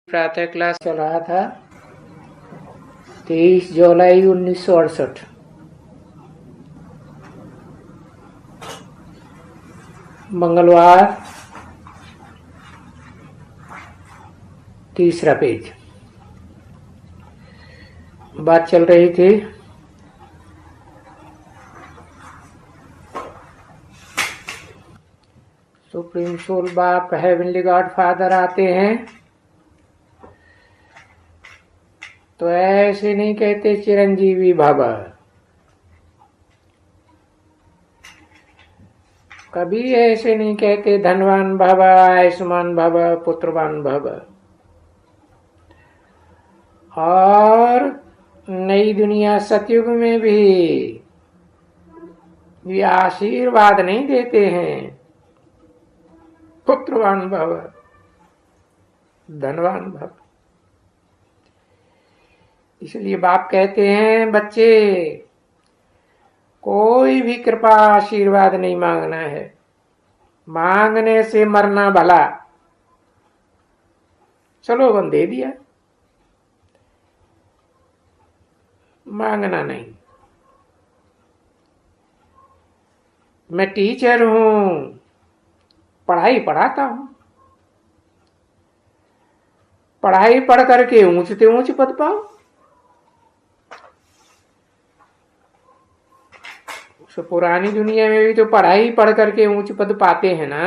प्रातः क्लास चल रहा था 23 जुलाई 1968। मंगलवार, तीसरा पेज। बात चल रही थी सुप्रीम सोल बाप हेवनली गॉड फादर आते हैं तो ऐसे नहीं कहते चिरंजीवी भव, कभी ऐसे नहीं कहते धनवान भव, आयुष्मान भव, पुत्रवान भव। और नई दुनिया सतयुग में भी ये आशीर्वाद नहीं देते हैं पुत्रवान भव, धनवान भव। इसलिए बाप कहते हैं बच्चे, कोई भी कृपा आशीर्वाद नहीं मांगना है, मांगने से मरना भला। चलो वन दे दिया, मांगना नहीं। मैं टीचर हूं, पढ़ाई पढ़ाता हूं, पढ़ाई पढ़ करके ऊंच से ऊंच पद पाओ। तो पुरानी दुनिया में भी तो पढ़ाई पढ़ करके ऊंच पद पाते हैं ना।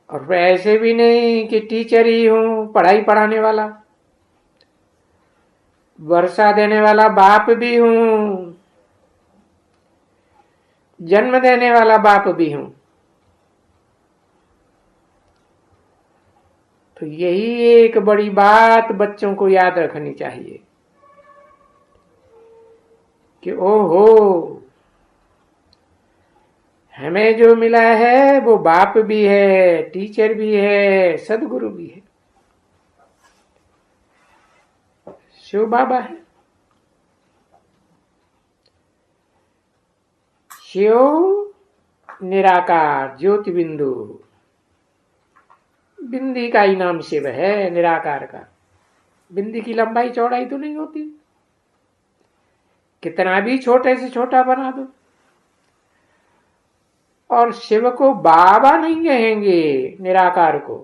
और वैसे भी नहीं कि टीचर ही हूं, पढ़ाई पढ़ाने वाला, वर्षा देने वाला बाप भी हूं, जन्म देने वाला बाप भी हूं। तो यही एक बड़ी बात बच्चों को याद रखनी चाहिए कि ओहो, हमें जो मिला है वो बाप भी है, टीचर भी है, सदगुरु भी है, शिव बाबा है। शिव निराकार ज्योति बिंदु, बिंदी का ही नाम शिव है, निराकार का। बिंदी की लंबाई चौड़ाई तो नहीं होती, कितना भी छोटे से छोटा बना दो। और शिव को बाबा नहीं कहेंगे निराकार को,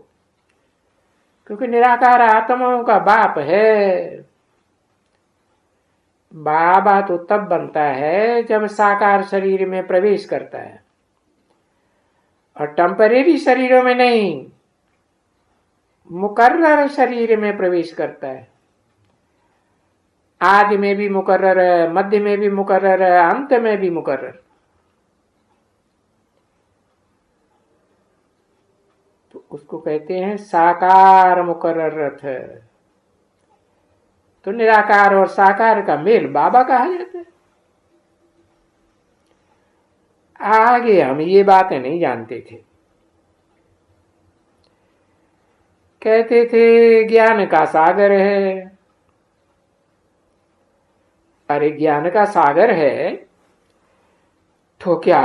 क्योंकि निराकार आत्माओं का बाप है। बाबा तो तब बनता है जब साकार शरीर में प्रवेश करता है, और टेम्परेरी शरीरों में नहीं, मुकर्रर शरीर में प्रवेश करता है। आदि में भी मुकर्रर है, मध्य में भी मुकर्रर है, अंत में भी मुकर्रर। तो उसको कहते हैं साकार मुकर्रर रथ। तो निराकार और साकार का मेल बाबा कहा जाता है। आगे हम ये बातें नहीं जानते थे, कहते थे ज्ञान का सागर है। अरे ज्ञान का सागर है तो क्या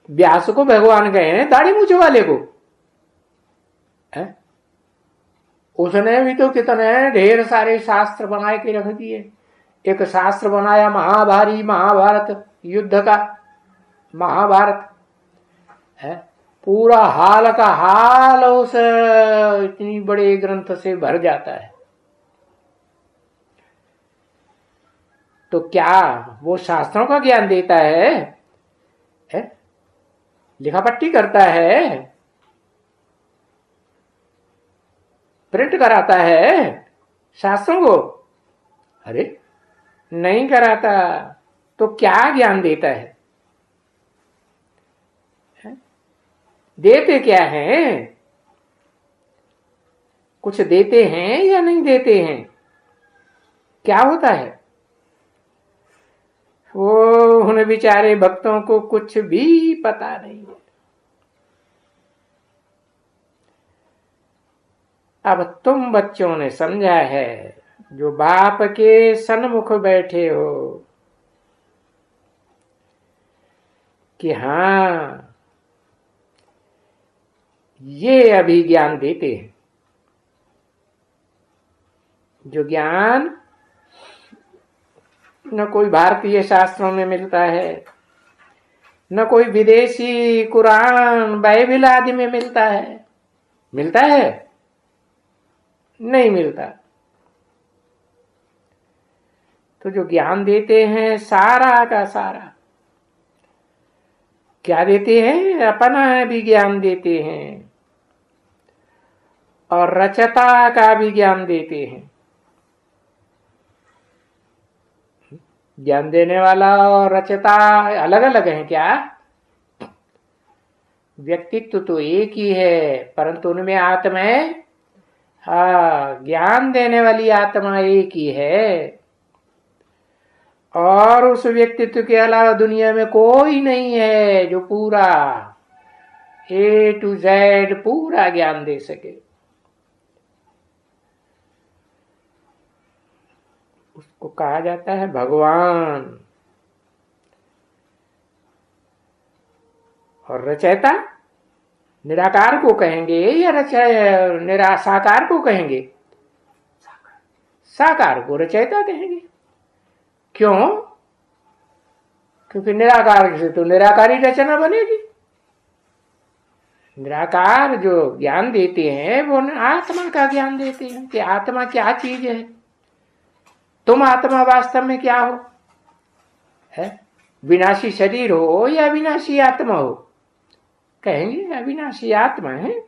व्यास को भगवान कहे हैं दाढ़ी मूछ वाले को? है? उसने भी तो कितने ढेर सारे शास्त्र बना के रख दिए। एक शास्त्र बनाया महाभारी, महाभारत युद्ध का, महाभारत है, पूरा हाल का हाल उस इतनी बड़े ग्रंथ से भर जाता है। तो क्या वो शास्त्रों का ज्ञान देता है? लिखा पट्टी करता है, प्रिंट कराता है शास्त्रों को? अरे नहीं कराता। तो क्या ज्ञान देता है? देते क्या हैं? कुछ देते हैं या नहीं देते हैं? क्या होता है? वो उन बेचारे भक्तों को कुछ भी पता नहीं है। अब तुम बच्चों ने समझा है, जो बाप के सन्मुख बैठे हो, कि हाँ ये अभिज्ञान देते हैं। जो ज्ञान न कोई भारतीय शास्त्रों में मिलता है, न कोई विदेशी कुरान बाइबल आदि में मिलता है। मिलता है? नहीं मिलता। तो जो ज्ञान देते हैं सारा का सारा क्या देते हैं? अपना भी ज्ञान देते हैं और रचता का भी ज्ञान देते हैं। ज्ञान देने वाला और रचता अलग अलग है क्या? व्यक्तित्व तो एक ही है, परंतु उनमें आत्माएं, ज्ञान देने वाली आत्मा एक ही है और उस व्यक्तित्व के अलावा दुनिया में कोई नहीं है जो पूरा A to Z पूरा ज्ञान दे सके। उसको कहा जाता है भगवान। और रचयिता निराकार को कहेंगे या साकार को कहेंगे? साकार को रचयिता कहेंगे। क्यों? क्योंकि निराकार से तो निराकारी रचना बनेगी। निराकार जो ज्ञान देते हैं वो आत्मा का ज्ञान देते हैं कि आत्मा क्या चीज है, तुम आत्मा वास्तव में क्या हो, है? विनाशी शरीर हो या विनाशी आत्मा हो? कहेंगे अविनाशी आत्मा है,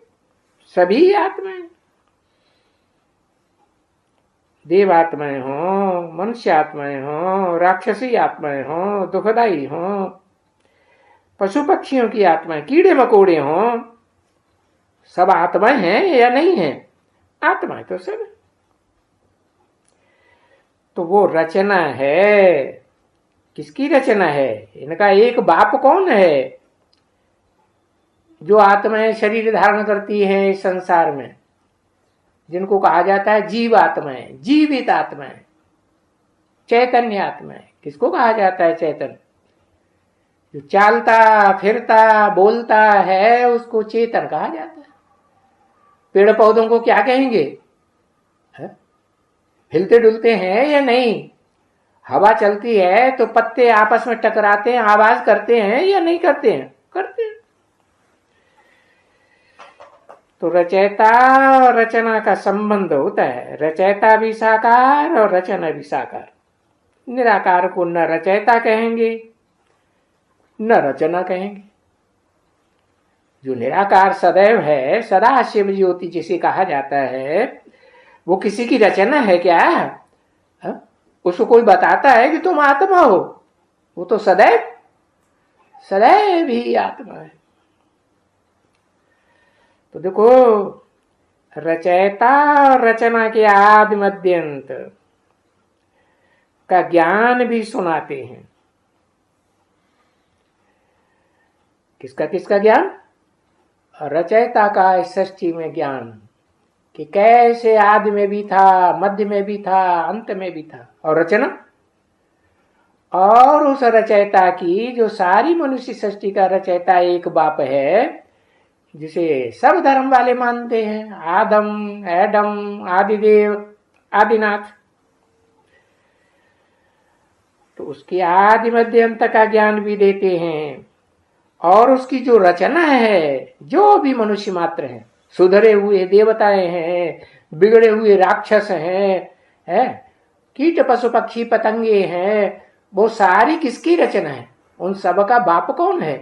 सभी आत्माएं, देव आत्माएं हो, मनुष्य आत्माएं हो, राक्षसी आत्माएं हो, दुखदाई हो, पशु पक्षियों की आत्माएं, कीड़े मकोड़े हो, सब आत्माएं हैं या नहीं है? आत्माएं तो सब। तो वो रचना है। किसकी रचना है? इनका एक बाप कौन है जो आत्माएं शरीर धारण करती हैं इस संसार में, जिनको कहा जाता है जीव आत्माएं, जीवित आत्माएं, चैतन्य आत्माएं। किसको कहा जाता है चैतन्य? जो चालता फिरता बोलता है उसको चेतन कहा जाता है। पेड़ पौधों को क्या कहेंगे? हिलते डुलते हैं या नहीं? हवा चलती है तो पत्ते आपस में टकराते हैं, आवाज करते हैं या नहीं करते हैं? करते हैं। तो रचयिता और रचना का संबंध होता है। रचयिता भी साकार और रचना भी साकार। निराकार को न रचयिता कहेंगे न रचना कहेंगे। जो निराकार सदैव है, सदा शिव ज्योति जिसे कहा जाता है, वो किसी की रचना है क्या? उसको कोई बताता है कि तुम आत्मा हो? वो तो सदैव सदैव ही आत्मा है। तो देखो, रचयिता और रचना के आदि मध्यंत का ज्ञान भी सुनाते हैं। किसका किसका ज्ञान? रचयिता का सृष्टि में ज्ञान कि कैसे आदि में भी था, मध्य में भी था, अंत में भी था। और रचना, और उस रचयिता की जो सारी मनुष्य सृष्टि का रचयिता एक बाप है, जिसे सब धर्म वाले मानते हैं, आदम, एडम, आदिदेव, आदिनाथ। तो उसकी आदि मध्य अंत का ज्ञान भी देते हैं। और उसकी जो रचना है, जो भी मनुष्य मात्र हैं, सुधरे हुए देवताएं हैं, बिगड़े हुए राक्षस हैं, कीट पशु पक्षी पतंगे हैं, वो सारी किसकी रचना है? उन सब का बाप कौन है?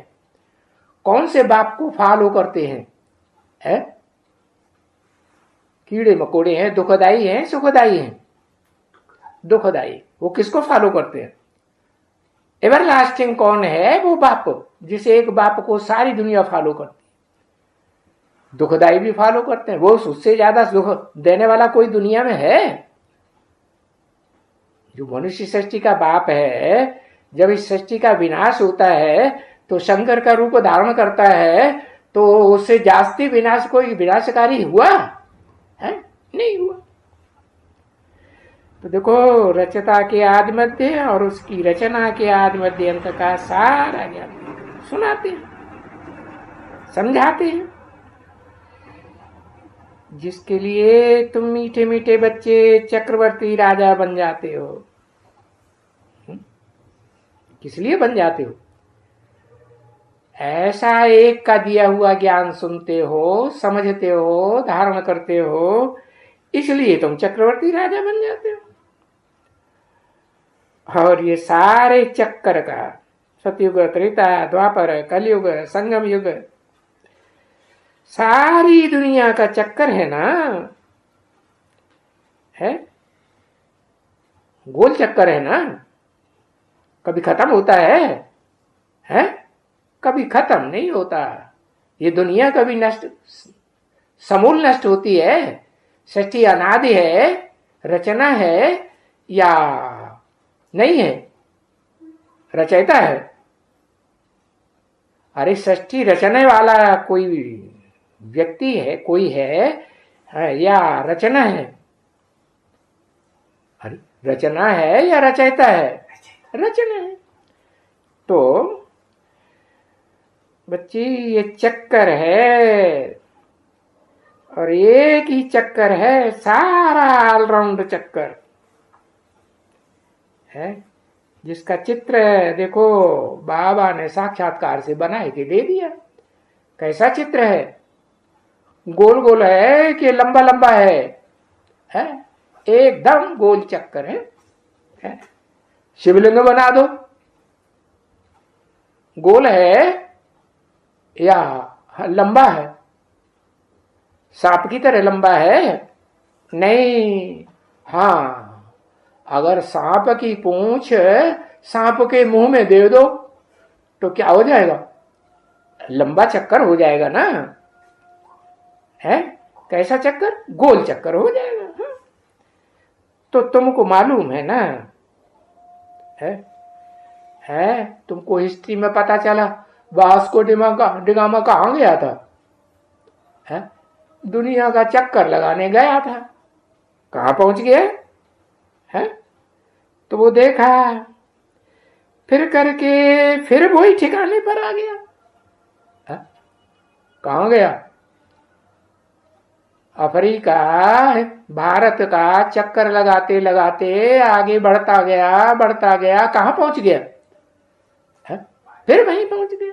कौन से बाप को फॉलो करते हैं? कीड़े मकोड़े हैं, दुखदाई हैं, सुखदाई हैं? दुखदाई। वो किसको फॉलो करते हैं? एवरलास्टिंग कौन है? वो बाप, जिसे एक बाप को सारी दुनिया फॉलो करती है। दुखदाई भी फॉलो करते हैं। वो उससे ज्यादा दुख देने वाला कोई दुनिया में है? जो मनुष्य सृष्टि का बाप है, जब इस सृष्टि का विनाश होता है तो शंकर का रूप धारण करता है, तो उससे जास्ती विनाश कोई विनाशकारी हुआ है? नहीं हुआ। तो देखो, रचता के आदि मध्य और उसकी रचना के आदि मध्य अंत का सारा ज्ञान सुनाते हैं, समझाते हैं। जिसके लिए तुम मीठे मीठे बच्चे चक्रवर्ती राजा बन जाते हो। किस लिए बन जाते हो? ऐसा एक का दिया हुआ ज्ञान सुनते हो, समझते हो, धारण करते हो, इसलिए तुम चक्रवर्ती राजा बन जाते हो। और ये सारे चक्कर का, सतयुग, त्रेता, द्वापर, कलयुग, संगम युग, सारी दुनिया का चक्कर है ना, है गोल चक्कर है ना, कभी खत्म होता है? कभी खत्म नहीं होता। ये दुनिया कभी नष्ट, समूल नष्ट होती है? सृष्टि अनादि है, रचना है या नहीं है? रचयिता है। अरे सृष्टि रचने वाला कोई व्यक्ति है, कोई है या रचना है? अरे रचना है या रचयिता है? रचना है। तो बच्ची ये चक्कर है, और एक ही चक्कर है, सारा ऑलराउंड चक्कर है, जिसका चित्र देखो बाबा ने साक्षात्कार से बना के दे दिया। कैसा चित्र है? गोल गोल है कि लंबा लंबा है? एकदम गोल चक्कर है? शिवलिंग बना दो, गोल है या लंबा है? सांप की तरह लंबा है? नहीं। हाँ, अगर सांप की पूंछ सांप के मुंह में दे दो तो क्या हो जाएगा? लंबा चक्कर हो जाएगा ना, है? कैसा चक्कर? गोल चक्कर हो जाएगा। तो तुमको मालूम है ना, है तुमको हिस्ट्री में पता चला वास्को डिगामा कहाँ गया था? है? दुनिया का चक्कर लगाने गया था। कहाँ पहुंच गया है? तो वो देखा, फिर करके फिर वही ठिकाने पर आ गया। है? कहाँ गया? अफ्रीका, भारत का चक्कर लगाते लगाते आगे बढ़ता गया, कहाँ पहुंच गया? है? फिर वहीं पहुंच गया।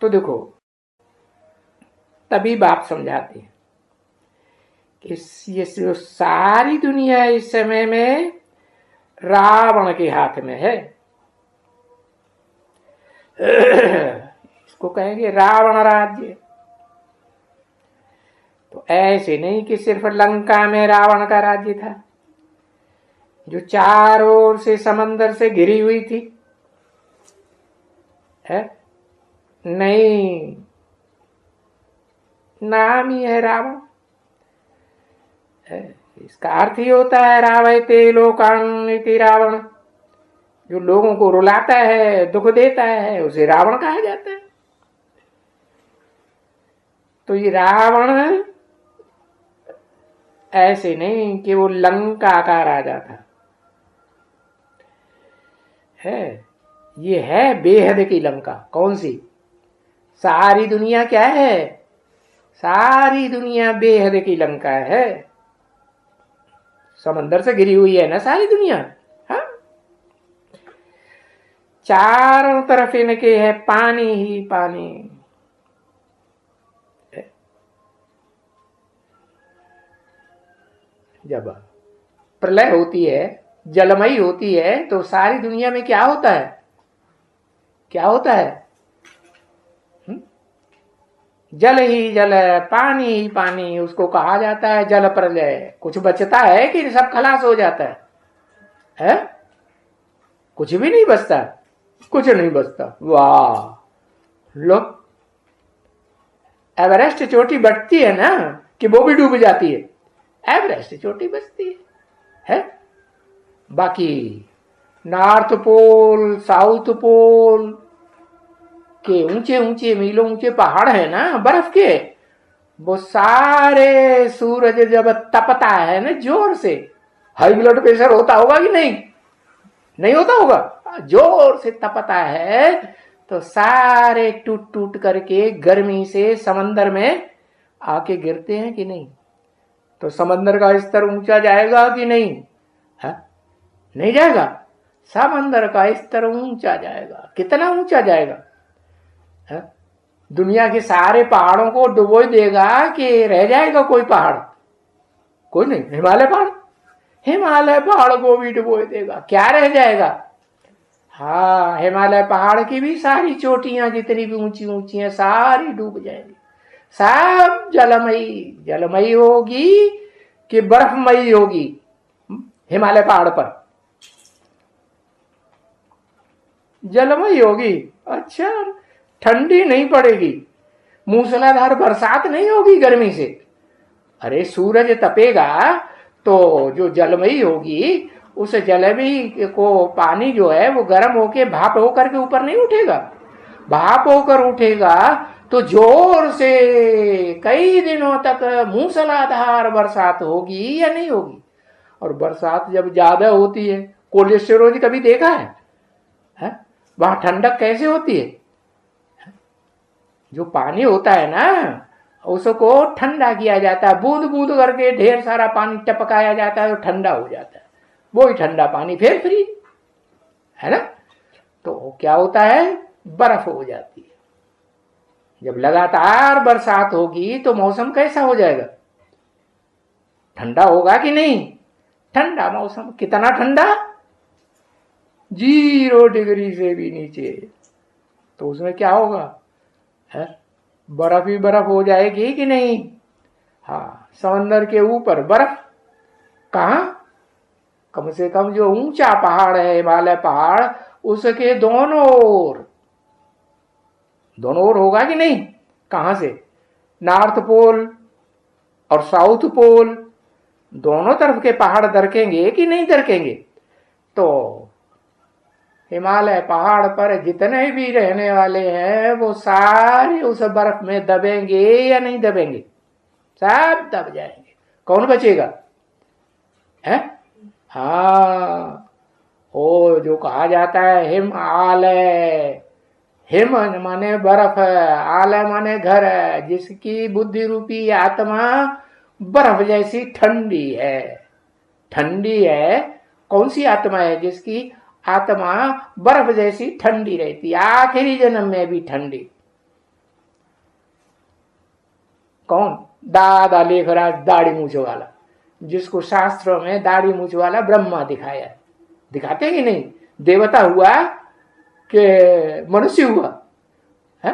तो देखो, तभी बाप समझाते हैं कि ये सारी दुनिया इस समय में रावण के हाथ में है। इसको कहेंगे रावण राज्य। तो ऐसे नहीं कि सिर्फ लंका में रावण का राज्य था, जो चारों ओर से समंदर से घिरी हुई थी, है? नहीं, नाम ही है रावण। इसका अर्थ ही होता है रावयते लोकान इति रावण। जो लोगों को रुलाता है, दुख देता है, उसे रावण कहा जाता है। तो ये रावण ऐसे नहीं कि वो लंका का राजा था, है? ये है बेहद की लंका। कौन सी? सारी दुनिया क्या है? सारी दुनिया बेहद की लंका है। समंदर से घिरी हुई है ना सारी दुनिया। हाँ, चारों तरफ इनके है पानी ही पानी। जब प्रलय होती है, जलमयी होती है, तो सारी दुनिया में क्या होता है? क्या होता है? जल ही जल, पानी ही पानी, उसको कहा जाता है जल प्रलय। कुछ बचता है कि सब खलास हो जाता है? कुछ भी नहीं बचता, कुछ नहीं बचता। वाह, लो, एवरेस्ट चोटी बढ़ती है ना कि वो भी डूब जाती है? एवरेस्ट चोटी बचती है? बाकी नॉर्थ पोल, साउथ पोल के ऊंचे ऊंचे मीलों ऊंचे पहाड़ है ना बर्फ के, वो सारे सूरज जब तपता है ना जोर से, हाई ब्लड प्रेशर होता होगा कि नहीं? नहीं होता होगा? जोर से तपता है तो सारे टूट टूट करके गर्मी से समंदर में आके गिरते हैं कि नहीं? तो समंदर का स्तर ऊंचा जाएगा कि नहीं? है? नहीं जाएगा। समंदर का स्तर ऊंचा जाएगा। कितना ऊंचा जाएगा? है? दुनिया के सारे पहाड़ों को डुबो देगा कि रह जाएगा कोई पहाड़? कोई नहीं। हिमालय पहाड़, हिमालय पहाड़ को भी डुबो देगा। क्या रह जाएगा? हाँ, हिमालय पहाड़ की भी सारी चोटियां जितनी भी ऊंची ऊंची हैं सारी डूब जाएंगी। सब जलमयी जलमयी होगी कि बर्फमयी होगी? हिमालय पहाड़ पर जलमयी होगी। अच्छा, ठंडी नहीं पड़ेगी, मूसलाधार बरसात नहीं होगी गर्मी से। अरे सूरज तपेगा तो जो जलमयी होगी उस जलमयी को पानी जो है वो गर्म होके भाप होकर के ऊपर नहीं उठेगा। भाप होकर उठेगा तो जोर से कई दिनों तक मूसलाधार बरसात होगी या नहीं होगी? और बरसात जब ज्यादा होती है, कोलेस्टेरोल कभी देखा है? वहां ठंडक कैसे होती है? जो पानी होता है ना उसको ठंडा किया जाता है, बूंद बूंद करके ढेर सारा पानी टपकाया जाता है तो ठंडा हो जाता है। वही ठंडा पानी फिर फ्रीज, है ना? तो क्या होता है? बर्फ हो जाती है। जब लगातार बरसात होगी तो मौसम कैसा हो जाएगा? ठंडा होगा कि नहीं? ठंडा मौसम। कितना ठंडा? 0 डिग्री से भी नीचे। तो उसमें क्या होगा? है? बर्फ ही बर्फ हो जाएगी कि नहीं? हाँ, समंदर के ऊपर बर्फ। कहां? कम से कम जो ऊंचा पहाड़ है हिमालय पहाड़, उसके दोनों ओर होगा कि नहीं? कहां से? नॉर्थ पोल और साउथ पोल दोनों तरफ के पहाड़ दरकेंगे कि नहीं दरकेंगे? तो हिमालय पहाड़ पर जितने भी रहने वाले हैं वो सारे उस बर्फ में दबेंगे या नहीं दबेंगे? सब दब जाएंगे। कौन बचेगा? है? हाँ, वो जो कहा जाता है हिमालय, हिम माने बर्फ, आलय माने घर, जिसकी बुद्धि रूपी आत्मा बर्फ जैसी ठंडी है। ठंडी है। कौन सी आत्मा है जिसकी आत्मा बर्फ जैसी ठंडी रहती, आखिरी जन्म में भी ठंडी? कौन? दादा लेखराज दाढ़ी मूछ वाला, जिसको शास्त्रों में दाढ़ी मूछ वाला ब्रह्मा दिखाया है। दिखाते कि नहीं? देवता हुआ कि मनुष्य हुआ? है?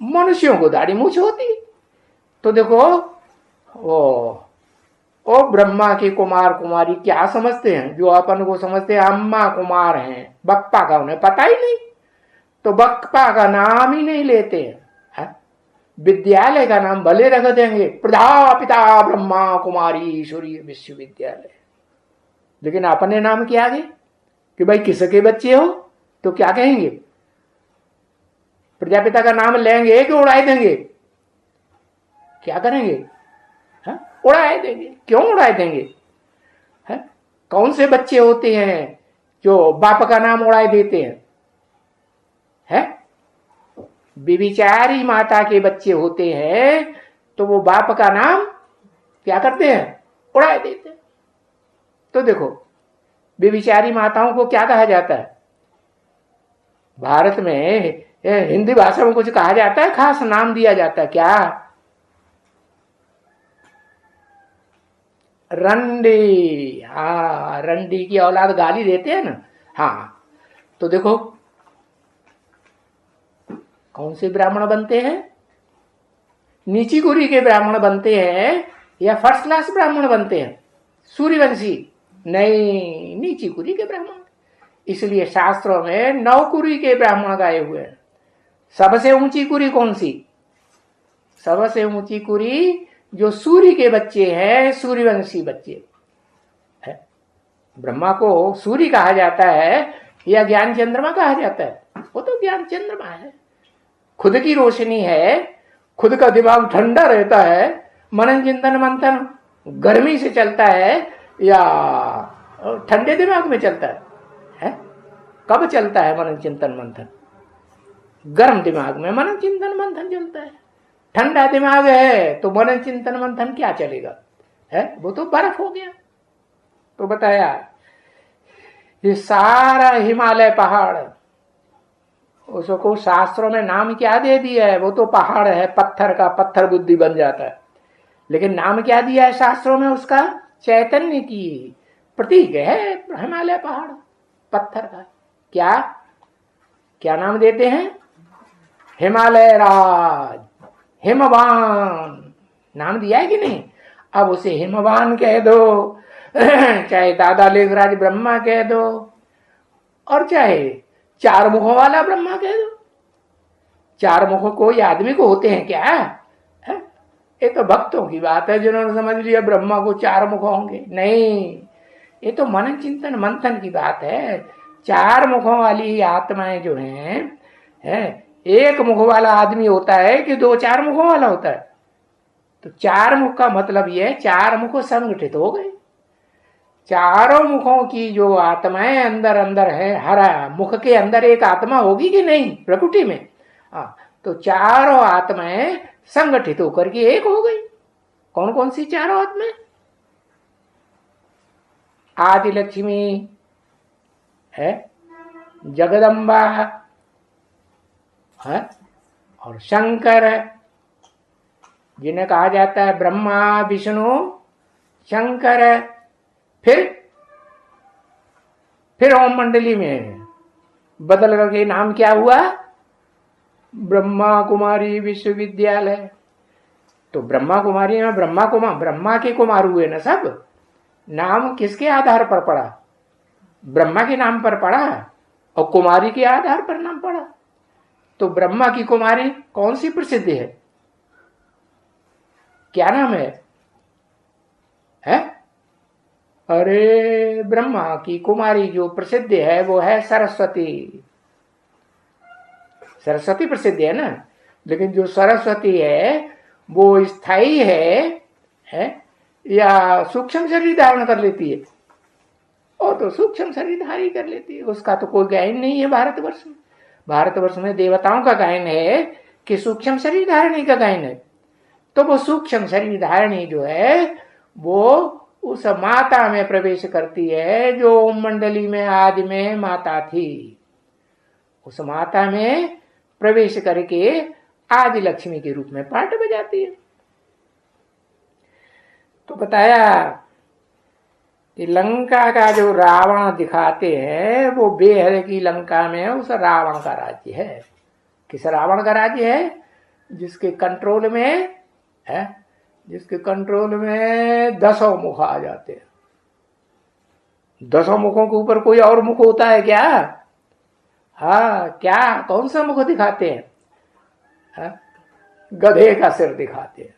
मनुष्यों को दाढ़ी मूछ होती। तो देखो ओ ब्रह्मा के कुमार कुमारी क्या समझते हैं? जो अपन को समझते हैं अम्मा कुमार हैं, बप्पा का उन्हें पता ही नहीं, तो बप्पा का नाम ही नहीं लेते हैं। विद्यालय का नाम भले रख देंगे, प्रजापिता ब्रह्मा कुमारी ईश्वरीय विश्वविद्यालय, लेकिन अपने नाम के आगे कि भाई किसके बच्चे हो तो क्या कहेंगे? प्रजापिता का नाम लेंगे कि उड़ाए देंगे? क्या करेंगे? उड़ाए देंगे। क्यों उड़ाए देंगे? है? कौन से बच्चे होते हैं जो बाप का नाम उड़ाए देते हैं? है? बेबिचारी माता के बच्चे होते हैं तो वो बाप का नाम क्या करते हैं? उड़ाए देते हैं। तो देखो, बेबिचारी माताओं को क्या कहा जाता है? भारत में हिंदी भाषा में कुछ कहा जाता है, खास नाम दिया जाता है। क्या? रंडी। हाँ, रंडी की औलाद गाली देते हैं ना। हाँ, तो देखो कौन से ब्राह्मण बनते हैं? नीची कुरी के ब्राह्मण बनते हैं या फर्स्ट क्लास ब्राह्मण बनते हैं? सूर्यवंशी? नहीं, नीची कुरी के ब्राह्मण। इसलिए शास्त्रों में 9 कुरी के ब्राह्मण गाए हुए हैं। सबसे ऊंची कुरी कौन सी? सबसे ऊंची कुरी जो सूर्य के बच्चे हैं, सूर्यवंशी बच्चे है। ब्रह्मा को सूर्य कहा जाता है या ज्ञान चंद्रमा कहा जाता है? वो तो ज्ञान चंद्रमा है, खुद की रोशनी है, खुद का दिमाग ठंडा रहता है, मनन चिंतन मंथन गर्मी से चलता है या ठंडे दिमाग में चलता है? कब चलता है मनन चिंतन मंथन? गर्म दिमाग में मनन चिंतन मंथन चलता है। ठंडा दिमाग है तो मनन चिंतन मंथन क्या चलेगा, है वो तो बर्फ हो गया। तो बताया ये सारा हिमालय पहाड़, उसको शास्त्रों में नाम क्या दे दिया है, वो तो पहाड़ है, पत्थर का, पत्थर बुद्धि बन जाता है, लेकिन नाम क्या दिया है शास्त्रों में उसका, चैतन्य की प्रतीक है हिमालय पहाड़ पत्थर का। क्या क्या नाम देते हैं, हिमालय राज, हिमवान नाम दिया है कि नहीं। अब उसे हिमवान कह दो, चाहे दादा लेखराज ब्रह्मा कह दो, और चाहे चार मुखों वाला ब्रह्मा कह दो। चार मुखों कोई आदमी को होते हैं क्या है? ये तो भक्तों की बात है जिन्होंने समझ लिया ब्रह्मा को चार मुख होंगे, नहीं, ये तो मनन चिंतन मंथन की बात है। चार मुखों वाली आत्माएं जो हैं, एक मुख वाला आदमी होता है कि दो चार मुखों वाला होता है। तो चार मुख का मतलब ये, चार मुख संगठित हो गए। चारों मुखों की जो आत्माएं अंदर अंदर है, हर मुख के अंदर एक आत्मा होगी कि नहीं प्रकृति में, तो चारों आत्माएं संगठित होकर के एक हो गई। कौन कौन सी चारों आत्माएं, आदि लक्ष्मी है, जगदम्बा है, और शंकर, जिन्हें कहा जाता है ब्रह्मा विष्णु शंकर। फिर ओम मंडली में बदल करके नाम क्या हुआ, ब्रह्मा कुमारी विश्वविद्यालय। तो ब्रह्मा कुमारी में ब्रह्मा के कुमार हुए ना सब। नाम किसके आधार पर पड़ा, ब्रह्मा के नाम पर पड़ा, और कुमारी के आधार पर नाम पड़ा। तो ब्रह्मा की कुमारी कौन सी प्रसिद्ध है, क्या नाम है? अरे ब्रह्मा की कुमारी जो प्रसिद्ध है वो है सरस्वती। सरस्वती प्रसिद्ध है ना, लेकिन जो सरस्वती है वो स्थायी है या सूक्ष्म शरीर धारण कर लेती है? और तो सूक्ष्म शरीर धारी कर लेती है, उसका तो कोई गायन नहीं है भारतवर्ष में। भारतवर्ष में देवताओं का गायन है कि सूक्ष्म शरीर धारणी का गायन है। तो वो सूक्ष्म शरीर धारणी जो है वो उस माता में प्रवेश करती है जो ओम मंडली में आदि में माता थी। उस माता में प्रवेश करके आदि लक्ष्मी के रूप में पाठ बजाती है। तो बताया कि लंका का जो रावण दिखाते हैं वो बेहद की लंका में उस रावण का राज्य है। किस रावण का राज्य है? जिसके कंट्रोल में जिसके कंट्रोल में 10 मुख आ जाते हैं। 10 मुखों के ऊपर कोई और मुख होता है क्या? क्या कौन सा मुख दिखाते हैं? गधे का सिर दिखाते हैं।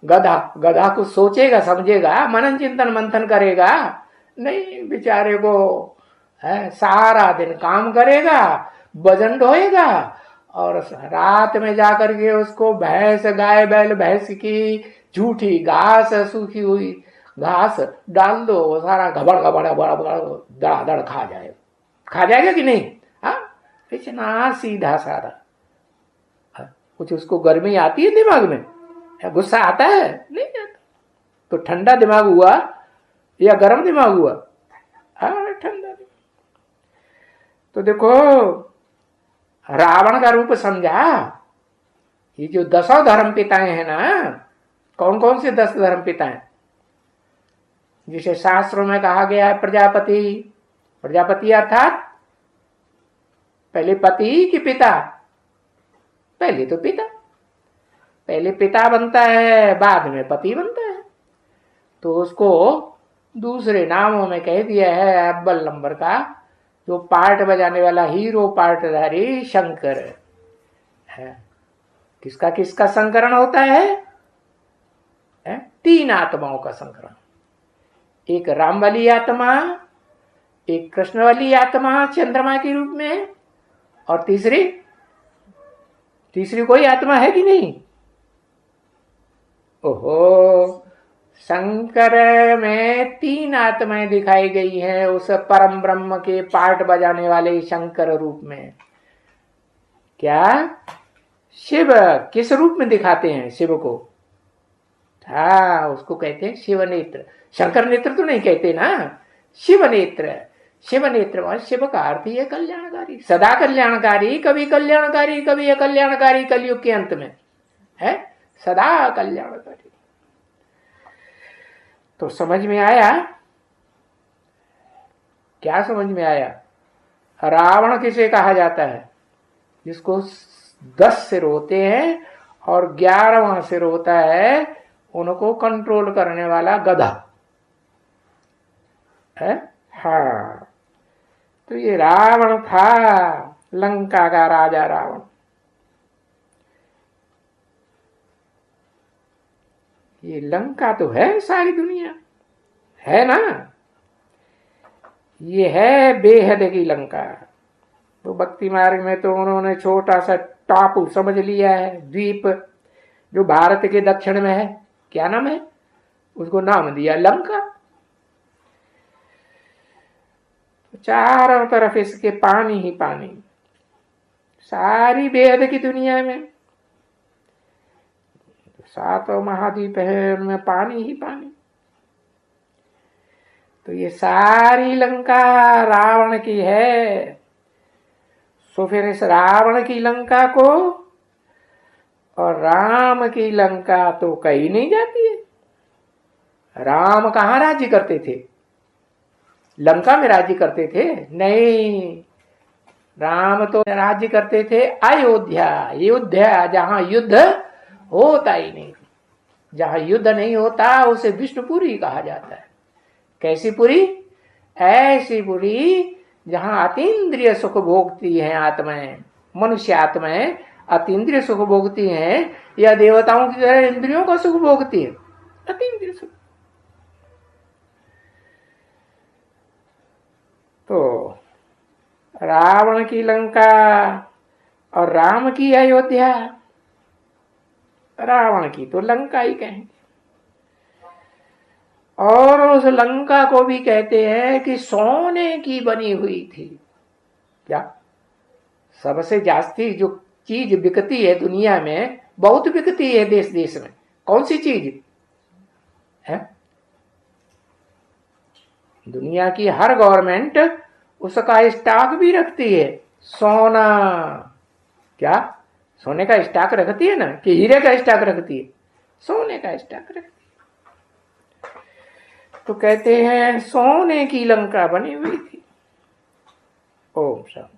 गधा कुछ सोचेगा समझेगा, मनन चिंतन मंथन करेगा नहीं, बेचारे को सारा दिन काम करेगा, वजन ढोएगा, और रात में जाकर के उसको भैंस, गाय बैल भैंस की झूठी घास, सूखी हुई घास डाल दो, वो सारा घबड़ दड़ खा जाएगा कि नहीं? इतना सीधा साधा। कुछ उसको गर्मी आती है दिमाग में, गुस्सा आता है? नहीं आता। तो ठंडा दिमाग हुआ या गर्म दिमाग हुआ? ठंडा दिमाग। तो देखो रावण का रूप समझा। ये जो 10 धर्म पिताएं हैं ना, कौन कौन से 10 धर्म पिताएं? जिसे शास्त्रों में कहा गया है प्रजापति। प्रजापति अर्थात पहले पति कि पिता? पहले तो पिता, पहले पिता बनता है बाद में पति बनता है। तो उसको दूसरे नामों में कह दिया है अव्वल नंबर का जो पार्ट बजाने वाला हीरो पार्टधारी शंकर है। किसका किसका संकरण होता है? 3 आत्माओं का संकरण। एक राम वाली आत्मा, एक कृष्ण वाली आत्मा चंद्रमा के रूप में, और तीसरी कोई आत्मा है कि नहीं? ओहो, शंकर में 3 आत्माएं दिखाई गई हैं उस परम ब्रह्म के पार्ट बजाने वाले शंकर रूप में। क्या? शिव किस रूप में दिखाते हैं शिव को? हाँ, उसको कहते हैं शिव नेत्र। शंकर नेत्र तो नहीं कहते ना, शिव नेत्र। शिव नेत्र शिव का अर्थ ही है कल्याणकारी, सदा कल्याणकारी, कभी कल्याणकारी कभी अकल्याणकारी, कलयुग के अंत में है सदा कल्याणकारी। तो समझ में आया? क्या समझ में आया? रावण किसे कहा जाता है? जिसको 10 सिर होते हैं और 11वां सिर होता है उनको कंट्रोल करने वाला गधा है। हाँ, तो ये रावण था, लंका का राजा रावण। ये लंका तो है सारी दुनिया, है ना? ये है बेहद की लंका। तो भक्ति मार्ग में तो उन्होंने छोटा सा टापू समझ लिया है, द्वीप जो भारत के दक्षिण में है। क्या नाम है? उसको नाम दिया लंका। चारों तरफ इसके पानी ही पानी, सारी बेहद की दुनिया में 7 महाद्वीप है, उनमें पानी ही पानी। तो ये सारी लंका रावण की है। सो फिर इस रावण की लंका को और राम की लंका तो कहीं नहीं जाती है। राम कहाँ राज्य करते थे? लंका में राज्य करते थे? नहीं, राम तो राज्य करते थे अयोध्या। अयोध्या जहां युद्ध होता ही नहीं, जहां युद्ध नहीं होता उसे विष्णुपुरी कहा जाता है। कैसी पुरी? ऐसी पुरी जहां अतीन्द्रिय सुख भोगती हैं आत्माएं, मनुष्य आत्माएं अतीन्द्रिय सुख भोगती हैं या देवताओं की तरह इंद्रियों का सुख भोगती है? अतीन्द्रिय सुख। तो रावण की लंका और राम की अयोध्या, रावण की तो लंका ही कहेंगे। और उस लंका को भी कहते हैं कि सोने की बनी हुई थी। क्या? सबसे जास्ती जो चीज बिकती है दुनिया में, बहुत बिकती है देश देश में, कौन सी चीज है? दुनिया की हर गवर्नमेंट उसका स्टॉक भी रखती है, सोना। क्या? सोने का स्टॉक रखती है ना, कि हीरे का स्टॉक रखती है? सोने का स्टॉक रखती है। तो कहते हैं सोने की लंका बनी हुई थी। ओम शांति।